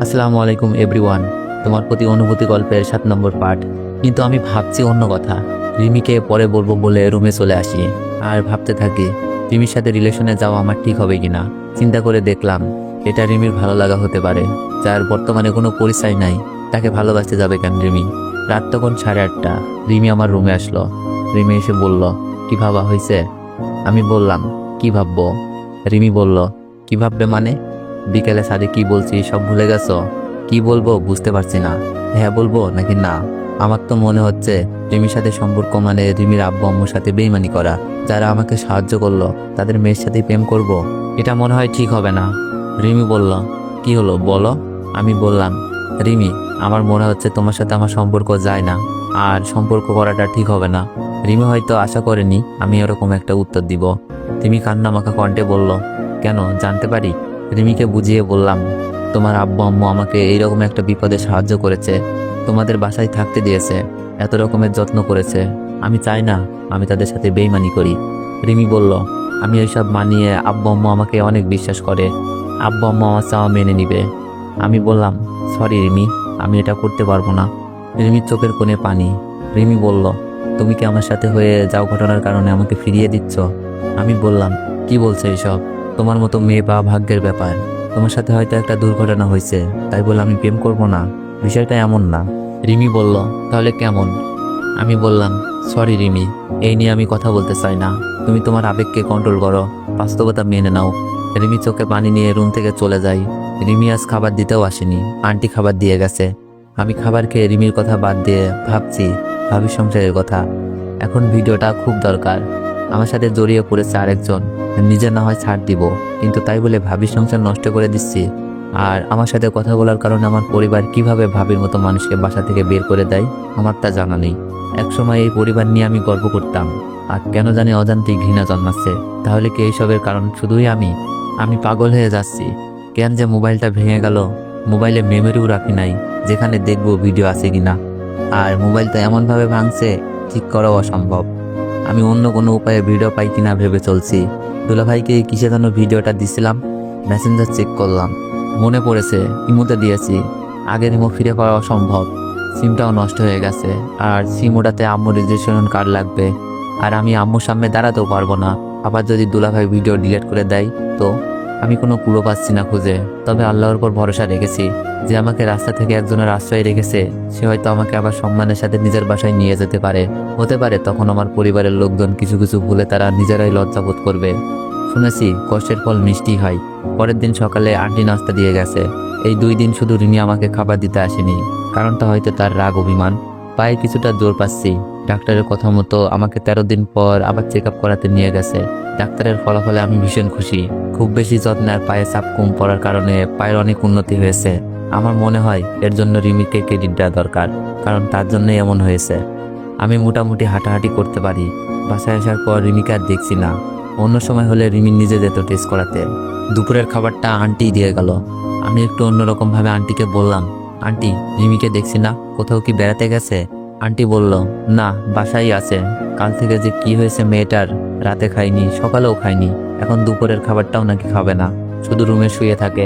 আসসালামু আলাইকুম এভরিওয়ান। তোমার প্রতি অনুভূতি গল্পের 7 নম্বর পার্ট। কিন্তু আমি ভাবছি অন্য কথা। রিমিকে পরে বলবো বলে রুমে চলে আসি আর ভাবতে থাকি রিমির সাথে রিলেশনে যাওয়া আমার ঠিক হবে কিনা। চিন্তা করে দেখলাম এটা রিমির ভালো লাগা হতে পারে, যার বর্তমানে কোনো পরিচয় নাই। তাকে ভালোবাসতে যাবে কেন রিমি? রাত তখন 8:30। রিমি আমার রুমে আসলো। রিমি এসে বলল, কি ভাবা হয়েছে? আমি বললাম, কি ভাববো? রিমি বলল, কি ভাববে মানে? বিকেলে সাদে কি বলছি সব ভুলে গেছো? কি বলবো বুঝতে পারছি না। হ্যাঁ বলবো নাকি না? আমার তো মনে হচ্ছে রিমির সাথে সম্পর্ক মানে রিমির আব্বু আম্মুর সাথে বেইমানি করা। যারা আমাকে সাহায্য করলো তাদের মেয়ের সাথে প্রেম করব, এটা মনে হয় ঠিক হবে না। রিমি বলল, কি হলো বলো? আমি বললাম, রিমি, আমার মনে হচ্ছে তোমার সাথে আমার সম্পর্ক যায় না, আর সম্পর্ক করাটা ঠিক হবে না। রিমি হয়তো আশা করেনি আমি এরকম একটা উত্তর দিব। রিমি কান্নামাখা কণ্ঠে বলল, কেন জানতে পারি? রিমিকে বুঝিয়ে বললাম, তোমার আব্বু আম্মু আমাকে এইরকম একটা বিপদে সাহায্য করেছে, তোমাদের বাসায় থাকতে দিয়েছে, এত রকমের যত্ন করেছে। আমি চাই না আমি তাদের সাথে বেইমানি করি। রিমি বলল, আমি এইসব মানিয়ে আব্বু আম্মু আমাকে অনেক বিশ্বাস করে, আব্বু আম্মু আমার চাওয়া মেনে নিবে। আমি বললাম, সরি রিমি, আমি এটা করতে পারবো না। রিমির চোখের কোণে পানি। রিমি বলল, তুমি কি আমার সাথে হয়ে যাও ঘটনার কারণে আমাকে ফিরিয়ে দিচ্ছ? আমি বললাম, কি বলছো এসব? তোমার মতো মেয়ে বা ভাগ্যের ব্যাপার। তোমার সাথে হয়তো একটা দুর্ঘটনা হয়েছে, তাই বলে আমি প্রেম করব না, বিষয়টা এমন না। রিমি বলল, তাহলে কেমন? আমি বললাম, সরি রিমি, এই নিয়ে আমি কথা বলতে চাই না। তুমি তোমার আবেগকে কন্ট্রোল করো, বাস্তবতা মেনে নাও। রিমি চোখে পানি নিয়ে রুম থেকে চলে যায়। রিমি আজ খাবার দিতেও আসেনি, আন্টি খাবার দিয়ে গেছে। আমি খাবার খেয়ে রিমির কথা বাদ দিয়ে ভাবছি ভাবির সংসারের কথা। এখন ভিডিওটা খুব দরকার। আমার সাথে জড়িয়ে পড়েছে আরেকজন। নিজে না হয় ছাড় দিব, কিন্তু তাই বলে ভাবির সংসার নষ্ট করে দিচ্ছি। আর আমার সাথে কথা বলার কারণে আমার পরিবার কিভাবে ভাবির মতো মানুষকে বাসা থেকে বের করে দেয় আমার তা জানা নেই। একসময় এই পরিবার নিয়ে আমি গর্ব করতাম, আর কেন জানি অজান্তেই ঘৃণা জন্মাচ্ছে। তাহলে কি এইসবের কারণ শুধুই আমি? আমি পাগল হয়ে যাচ্ছি। কেন যে মোবাইলটা ভেঙে গেল, মোবাইলে মেমোরিও রাখি নাই যেখানে দেখবো ভিডিও আছে কিনা। আর মোবাইলটা এমনভাবে ভাঙছে ঠিক করাও অসম্ভব। আমি অন্য কোনো উপায়ে ভিডিও পাই কিনা ভেবে চলছি। দুলাভাইকে কিসে যেন ভিডিওটা দিছিলাম, মেসেঞ্জার চেক করলাম, মনে পড়েছে ইমোতে দিয়েছি। আগের ইমো ফিরে পাওয়া অসম্ভব। সিমটাও নষ্ট হয়ে গেছে, আর সিম ওটাতে আম্মুর রেজিস্ট্রেশন কার্ড লাগবে। আর আমি আম্মুর সামনে দাঁড়াতেও পারবো না। আবার যদি দুলাভাই ভিডিও ডিলিট করে দেয় তো? আমি কোনো কুলো পাচ্ছি না খুঁজে। তবে আল্লাহর উপর ভরসা রেখেছি, যে আমাকে রাস্তা থেকে একজনের আশ্রয় রেখেছে সে হয়তো আমাকে আবার সম্মানের সাথে নিজের বাসায় নিয়ে যেতে পারে। হতে পারে তখন আমার পরিবারের লোকজন কিছু কিছু ভুলে তারা নিজেরাই লজ্জাবোধ করবে। শুনেছি কষ্টের ফল মিষ্টি হয়। পরের দিন সকালে আন্টি নাস্তা দিয়ে গেছে। এই 2 দিন শুধু রিমি আমাকে খাবার দিতে আসেনি, কারণটা হয়তো তার রাগ অভিমান। পায়ে কিছুটা জোর পাচ্ছি। ডাক্তারের কথা মতো আমাকে 13 দিন পর আবার চেক আপ করাতে নিয়ে গেছে। ডাক্তারের ফলাফলে আমি ভীষণ খুশি। খুব বেশি যত্নে আর পায়ে চাপ কম পড়ার কারণে পায়ের অনেক উন্নতি হয়েছে। আমার মনে হয় এর জন্য রিমিকে ক্রেডিট দেওয়া দরকার, কারণ তার জন্যই এমন হয়েছে। আমি মোটামুটি হাঁটাহাঁটি করতে পারি। বাসায় আসার পর রিমিকে আর দেখছি না। অন্য সময় হলে রিমি নিজে যেত টেস্ট করাতে। দুপুরের খাবারটা আন্টি দিয়ে গেল। আমি একটু অন্যরকমভাবে আন্টিকে বললাম, আন্টি, রিমিকে দেখছি না, কোথাও কি বেড়াতে গেছে? আন্টি বলল, না, বাসায় আছে। কাল থেকে যে কি হয়েছে মেয়েটার, রাতে খায়নি, সকালেও খায়নি, এখন দুপুরের খাবারটাও নাকি খাবে না, শুধু রুমে শুয়ে থাকে।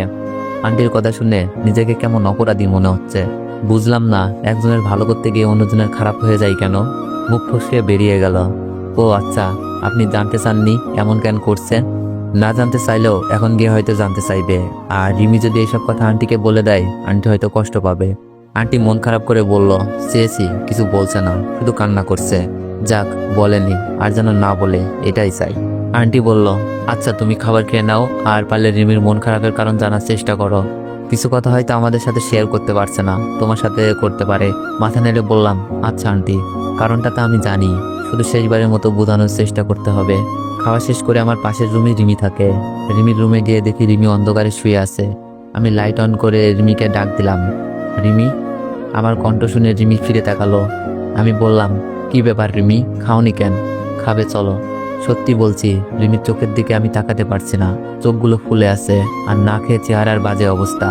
আন্টির কথা শুনে নিজেকে কেমন অপরাধী মনে হচ্ছে। বুঝলাম না একজনের ভালো করতে গিয়ে অন্যজনের খারাপ হয়ে যায় কেন। মুখ ফসকে বেরিয়ে গেল, ও আচ্ছা, আপনি জানতে চাননি এমন কেন করছে? না জানতে চাইলেও এখন গিয়ে হয়তো জানতে চাইবে। আর রিমি যদি এইসব কথা আন্টিকে বলে দেয়, আন্টি হয়তো কষ্ট পাবে। আন্টি মন খারাপ করে বলল, চেয়েছি কিছু বলছে না, শুধু কান্না করছে। যাক, বলেনি, আর যেন না বলে, এটাই চাই। আন্টি বলল, আচ্ছা তুমি খাবার খেয়ে নাও, আর পারলে রিমির মন খারাপের কারণ জানার চেষ্টা করো। কিছু কথা হয়তো আমাদের সাথে শেয়ার করতে পারছে না, তোমার সাথে করতে পারে। মাথা নেড়ে বললাম, আচ্ছা আন্টি, কারণটা তো আমি জানি, শুধু শেষবারের মতো বোঝানোর চেষ্টা করতে হবে। খাওয়া শেষ করে আমার পাশের রুমে রিমি থাকে। রিমির রুমে গিয়ে দেখি রিমি অন্ধকারে শুয়ে আছে। আমি লাইট অন করে রিমিকে ডাক দিলাম, রিমি। আমার কণ্ঠ শুনে রিমি ফিরে তাকালো। আমি বললাম, কি ব্যাপার রিমি, খাওনি কেন? খাবে চলো। সত্যি বলছি, রিমির চোখের দিকে আমি তাকাতে পারছি না। চোখগুলো ফুলে আছে, আর না খেয়ে চেহারার বাজে অবস্থা।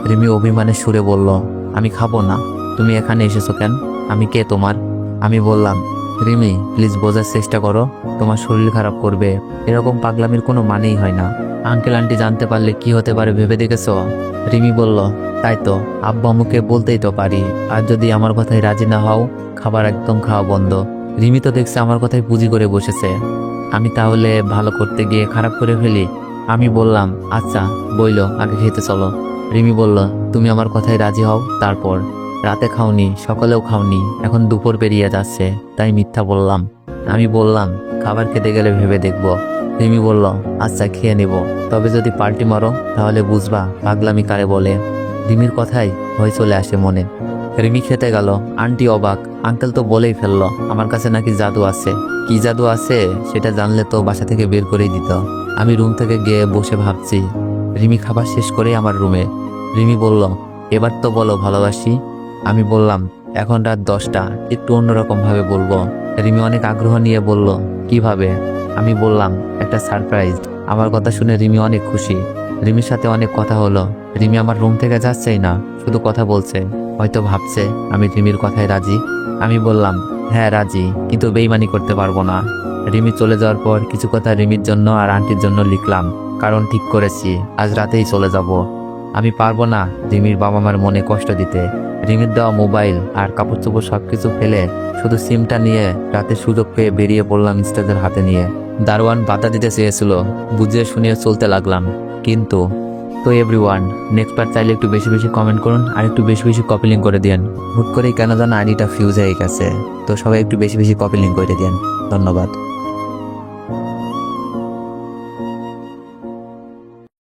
রিমি অভিমানের সুরে বলল, আমি খাবো না। তুমি এখানে এসেছো কেন? আমি কে তোমার? আমি বললাম, রিমি প্লিজ বোঝার চেষ্টা করো, তোমার শরীর খারাপ করবে। এরকম পাগলামির কোনো মানেই হয় না। আঙ্কেল আন্টি জানতে পারলে কি হতে পারে ভেবে দেখেছো? রিমি বলল, তাই তো আব্বু আম্মুকে বলতেই তো পারি। আর যদি আমার কথায় রাজি না হও, খাবার একদম খাওয়া বন্ধ। রিমি তো দেখছে আমার কথায় পুঁজি করে বসেছে। আমি তাহলে ভালো করতে গিয়ে খারাপ করে ফেলি? আমি বললাম, আচ্ছা বইলো, আগে খেতে চলো। রিমি বলল, তুমি আমার কথায় রাজি হও তারপর। রাতে খাওনি, সকালেও খাওনি, এখন দুপুর পেরিয়ে যাচ্ছে, তাই মিথ্যা বললাম। আমি বললাম, খাবার খেতে গেলে ভেবে দেখব। রিমি বলল, আচ্ছা খেয়ে নেব, তবে যদি পাল্টি মারো তাহলে বুঝবা পাগলামি কারে বলে। রিমির কথাই ভয় চলে আসে মনে। রিমি খেতে গেল। আন্টি অবাক, আঙ্কেল তো বলেই ফেললো আমার কাছে নাকি জাদু আছে। কি জাদু আছে সেটা জানলে তো বাসা থেকে বের করেই দিত। আমি রুম থেকে গিয়ে বসে ভাবছি। রিমি খাবার শেষ করেই আমার রুমে। রিমি বলল, এবার তো বলো ভালোবাসি। আমি বললাম, এখন রাত 10টা, একটু অন্যরকম ভাবে বলবো। রিমি অনেক আগ্রহ নিয়ে বলল, কিভাবে? আমি বললাম, একটা সারপ্রাইজ। আমার কথা শুনে রিমি অনেক খুশি। রিমির সাথে অনেক কথা হলো। রিমি আমার রুম থেকে যাচ্ছেই না, শুধু কথা বলছে। হয়তো ভাবছে আমি রিমির কথায় রাজি। আমি বললাম, হ্যাঁ রাজি, কিন্তু বেইমানি করতে পারবো না। রিমি চলে যাওয়ার পর কিছু কথা রিমির জন্য আর আন্টির জন্য লিখলাম, কারণ ঠিক করেছি আজ রাতেই চলে যাব। আমি পারবো না রিমির বাবা মার মনে কষ্ট দিতে। রিমির দেওয়া মোবাইল আর কাপড় চোপড় সবকিছু ফেলে শুধু সিমটা নিয়ে রাতে সুযোগ পেয়ে বেরিয়ে পড়লাম স্টেজের হাতে নিয়ে। দারোয়ান বাধা দিতে চেয়েছিল, বুঝিয়ে শুনিয়ে চলতে লাগলাম, কিন্তু তো এভরিওয়ান, নেক্সট পার্ট চাইলে একটু বেশি বেশি কমেন্ট করুন আর একটু বেশি বেশি কপি লিঙ্ক করে দিন। হুট করেই কেন যেন আইডিটা ফিউজ হয়ে গেছে, তো সবাই একটু বেশি বেশি কপি লিঙ্ক করে দিন। ধন্যবাদ।